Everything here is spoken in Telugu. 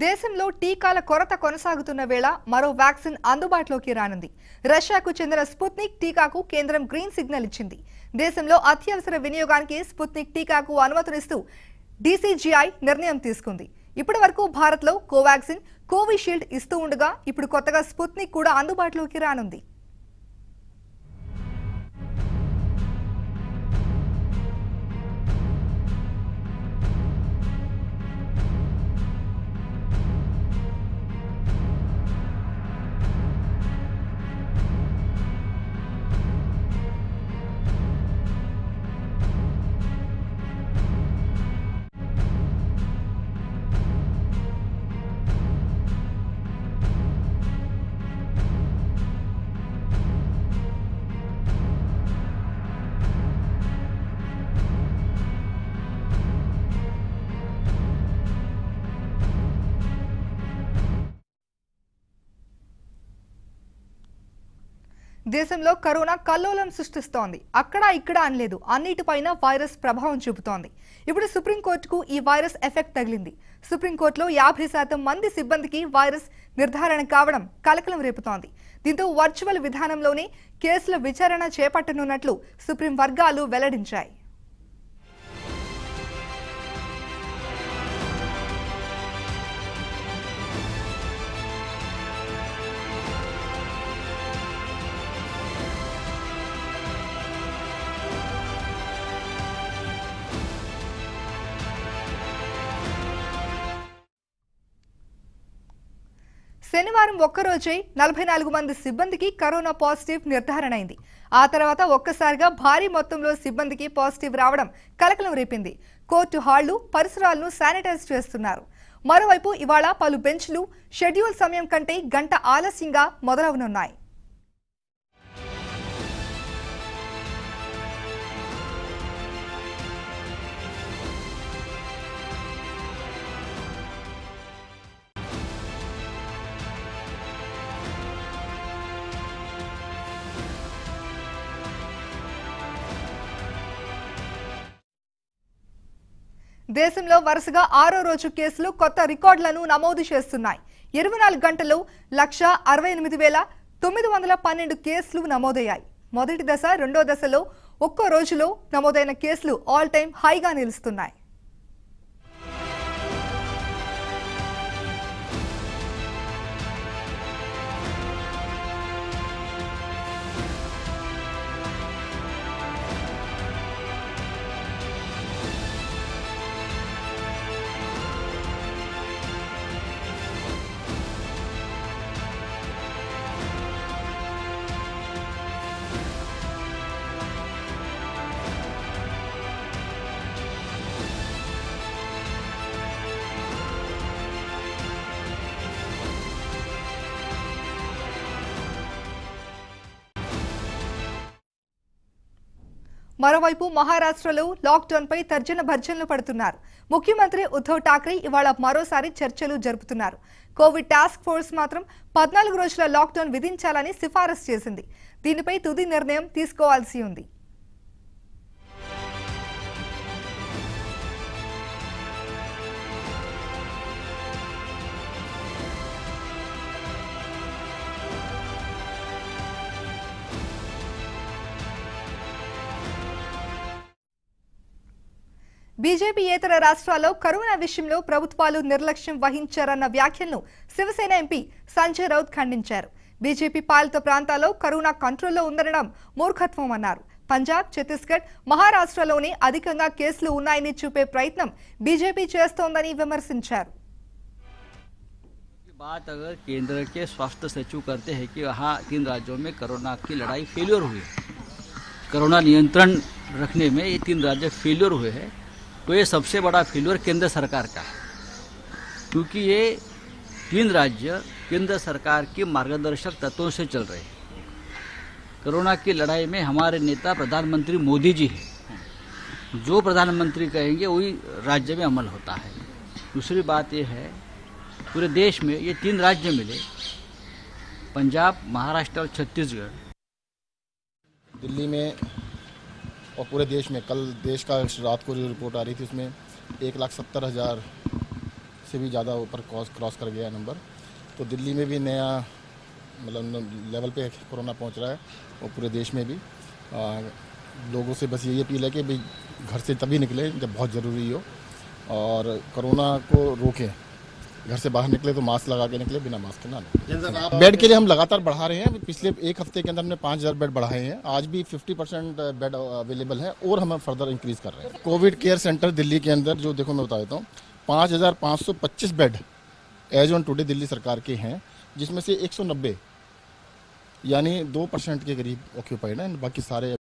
దేశంలో టీకాల కొరత కొనసాగుతున్న వేళ మరో వ్యాక్సిన్ అందుబాటులోకి రానుంది. రష్యాకు చెందిన స్పుత్నిక్ టీకాకు కేంద్రం గ్రీన్ సిగ్నల్ ఇచ్చింది. దేశంలో అత్యవసర వినియోగానికి స్పుత్నిక్ టీకాకు అనుమతినిస్తూ డీసీజీఐ నిర్ణయం తీసుకుంది. ఇప్పటి వరకు భారత్లో కోవాక్సిన్, కోవిషీల్డ్ ఇస్తూ ఉండగా ఇప్పుడు కొత్తగా స్పుత్నిక్ కూడా అందుబాటులోకి రానుంది. దేశంలో కరోనా కల్లోలం సృష్టిస్తోంది. అక్కడ ఇక్కడ అనలేదు, అన్నిటిపైన వైరస్ ప్రభావం చూపుతోంది. ఇప్పుడు సుప్రీంకోర్టుకు ఈ వైరస్ ఎఫెక్ట్ తగిలింది. సుప్రీంకోర్టులో 50% మంది సిబ్బందికి వైరస్ నిర్ధారణ కావడం కలకలం రేపుతోంది. దీంతో వర్చువల్ విధానంలోనే కేసుల విచారణ చేపట్టనున్నట్లు సుప్రీం వర్గాలు వెల్లడించాయి. శనివారం ఒక్కరోజే 44 మంది సిబ్బందికి కరోనా పాజిటివ్ నిర్ధారణ అయింది. ఆ తర్వాత ఒక్కసారిగా భారీ మొత్తంలో సిబ్బందికి పాజిటివ్ రావడం కలకలం రేపింది. కోర్టు హాళ్లు, పరిసరాలను శానిటైజ్ చేస్తున్నారు. మరోవైపు ఇవాళ పలు బెంచ్లు షెడ్యూల్ సమయం కంటే గంట ఆలస్యంగా మొదలవనున్నాయి. దేశంలో వరుసగా 6వ రోజు కేసులు కొత్త రికార్డులను నమోదు చేస్తున్నాయి. 24 గంటల్లో 168,912 కేసులు నమోదయ్యాయి. మొదటి దశ, రెండో దశలో ఒక్కో రోజులో నమోదైన కేసులు ఆల్ టైమ్ హైగా నిలుస్తున్నాయి. మరోవైపు మహారాష్ట్రలో లాక్డౌన్ పై తర్జన భర్జనలు పడుతున్నారు. ముఖ్యమంత్రి ఉద్ధవ్ ఠాక్రే ఇవాళ మరోసారి చర్చలు జరుపుతున్నారు. కోవిడ్ టాస్క్ ఫోర్స్ మాత్రం 14 రోజుల లాక్డౌన్ విధించాలని సిఫారసు చేసింది. దీనిపై తుది నిర్ణయం తీసుకోవాల్సి ఉంది. బీజేపీయేతర రాష్ట్రాల్లో కరోనా విషయంలో ప్రభుత్వాలు నిర్లక్ష్యం వహించారన్న వ్యాఖ్యలను శివసేన ఎంపీ సంజయ్ రౌత్ ఖండించారు. బీజేపీ పాలిత ప్రాంతాల్లో కరోనా కంట్రోల్లో ఉందనడం మూర్ఖత్వం అన్నారు. పంజాబ్, ఛత్తీస్గఢ్, మహారాష్ట్రలోనే అధికంగా కేసులు ఉన్నాయని చూపే ప్రయత్నం బీజేపీ చేస్తోందని విమర్శించారు. बात अगर केंद्र के स्वास्थ्य सचिव करते हैं कि वहाँ 3 राज्यों में कोरोना की लड़ाई फेलियर हुई है, कोरोना नियंत्रण रखने में ये 3 राज्य फेलियर हुए हैं, तो ये सबसे बड़ा फेलियर केंद्र सरकार का है, क्योंकि ये 3 राज्य केंद्र सरकार के मार्गदर्शक तत्वों से चल रहे हैं। कोरोना की लड़ाई में हमारे नेता प्रधानमंत्री मोदी जी हैं, जो प्रधानमंत्री कहेंगे वही राज्य में अमल होता है। दूसरी बात ये है, पूरे देश में ये 3 राज्य मिले, पंजाब, महाराष्ट्र और छत्तीसगढ़। दिल्ली में और पूरे देश में कल देश का रात को जो रिपोर्ट आ रही थी उसमें 1,70,000 से भी ज़्यादा ऊपर क्रॉस कर गया नंबर। तो दिल्ली में भी नया मतलब लेवल पे कोरोना पहुंच रहा है और पूरे देश में भी। लोगों से बस यही अपील है कि भाई घर से तभी निकले जब बहुत ज़रूरी हो और कोरोना को रोकें। घर से बाहर निकले तो मास्क लगा के निकले, बिना मास्क के ना निकले। बेड के लिए हम लगातार बढ़ा रहे हैं। पिछले एक हफ्ते के अंदर हमने 5000 बेड बढ़ाए हैं। आज भी 50% बेड अवेलेबल है और हम फर्दर इंक्रीज कर रहे हैं। कोविड केयर सेंटर दिल्ली के अंदर जो देखो मैं बता देता हूँ 5525 bed as on today Delhi सरकार के हैं, जिसमें से 190 यानी 2% के करीब ऑक्यूपाइड हैं, बाकी सारे